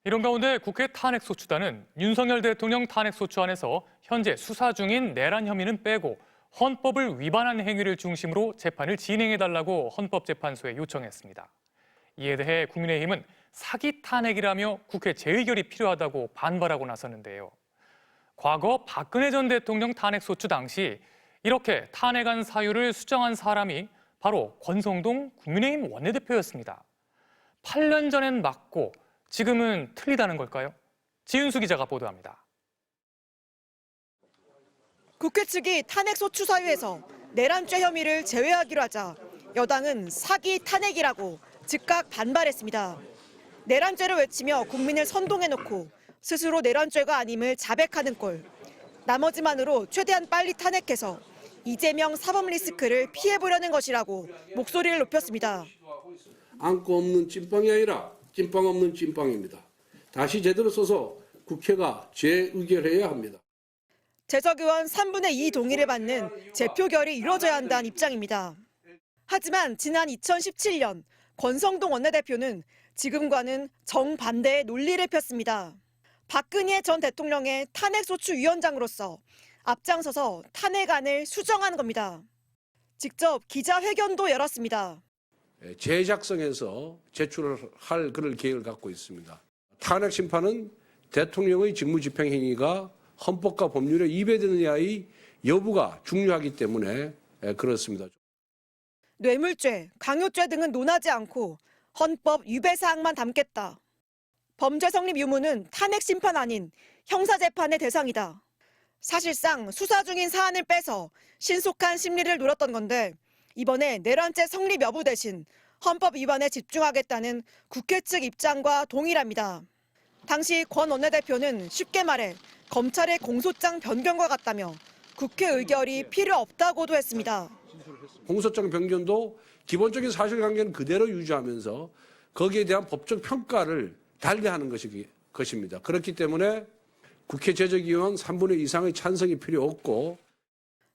이런 가운데 국회 탄핵소추단은 윤석열 대통령 탄핵소추안에서 현재 수사 중인 내란 혐의는 빼고 헌법을 위반한 행위를 중심으로 재판을 진행해달라고 헌법재판소에 요청했습니다. 이에 대해 국민의힘은 사기 탄핵이라며 국회 재의결이 필요하다고 반발하고 나섰는데요. 과거 박근혜 전 대통령 탄핵소추 당시 이렇게 탄핵안 사유를 수정한 사람이 바로 권성동 국민의힘 원내대표였습니다. 8년 전엔 맞고 지금은 틀리다는 걸까요? 지윤수 기자가 보도합니다. 국회 측이 탄핵소추 사유에서 내란죄 혐의를 제외하기로 하자 여당은 사기 탄핵이라고 즉각 반발했습니다. 내란죄를 외치며 국민을 선동해놓고 스스로 내란죄가 아님을 자백하는 꼴. 나머지만으로 최대한 빨리 탄핵해서 이재명 사법 리스크를 피해보려는 것이라고 목소리를 높였습니다. 안고 없는 찐빵이 아니라 찐빵 없는 찐빵입니다. 다시 제대로 써서 국회가 재의결해야 합니다. 재석의원 3분의 2 동의를 받는 재표결이 이뤄져야 한다는 입장입니다. 하지만 지난 2017년 권성동 원내대표는 지금과는 정반대의 논리를 폈습니다. 박근혜 전 대통령의 탄핵소추위원장으로서 앞장서서 탄핵안을 수정한 겁니다. 직접 기자회견도 열었습니다. 제작성에서 제출할 그럴 계획을 갖고 있습니다. 탄핵 심판은 대통령의 직무집행 행위가 헌법과 법률에 위배되느냐의 여부가 중요하기 때문에 그렇습니다. 뇌물죄, 강요죄 등은 논하지 않고 헌법 위배 사항만 담겠다. 범죄 성립 유무는 탄핵 심판 아닌 형사재판의 대상이다. 사실상 수사 중인 사안을 빼서 신속한 심리를 노렸던 건데 이번에 내란죄 성립 여부 대신 헌법 위반에 집중하겠다는 국회 측 입장과 동일합니다. 당시 권 원내대표는 쉽게 말해 검찰의 공소장 변경과 같다며 국회 의결이 필요 없다고도 했습니다. 공소장 변경도 기본적인 사실관계는 그대로 유지하면서 거기에 대한 법적 평가를 달리하는 것입니다. 그렇기 때문에 국회 재적위원 3분의 2 이상의 찬성이 필요 없고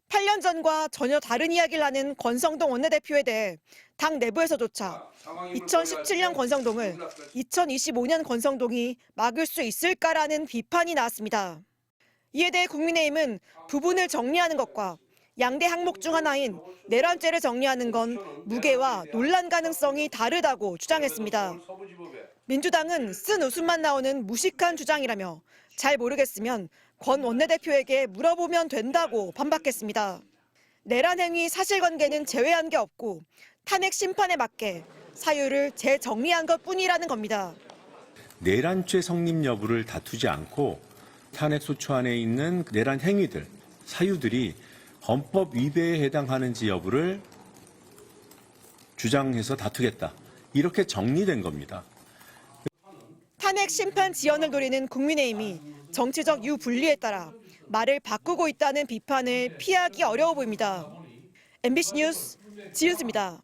8년 전과 전혀 다른 이야기를 하는 권성동 원내대표에 대해 당 내부에서조차 2017년 권성동을 2025년 권성동이 막을 수 있을까라는 비판이 나왔습니다. 이에 대해 국민의힘은 부분을 정리하는 것과 양대 항목 중 하나인 내란죄를 정리하는 건 무게와 논란 가능성이 다르다고 주장했습니다. 민주당은 쓴 웃음만 나오는 무식한 주장이라며 잘 모르겠으면 권 원내대표에게 물어보면 된다고 반박했습니다. 내란 행위 사실관계는 제외한 게 없고 탄핵 심판에 맞게 사유를 재정리한 것뿐이라는 겁니다. 내란죄 성립 여부를 다투지 않고 탄핵소추안에 있는 내란 행위들, 사유들이 헌법 위배에 해당하는지 여부를 주장해서 다투겠다. 이렇게 정리된 겁니다. 탄핵 심판 지연을 노리는 국민의힘이 정치적 유불리에 따라 말을 바꾸고 있다는 비판을 피하기 어려워 보입니다. MBC 뉴스 지윤수입니다.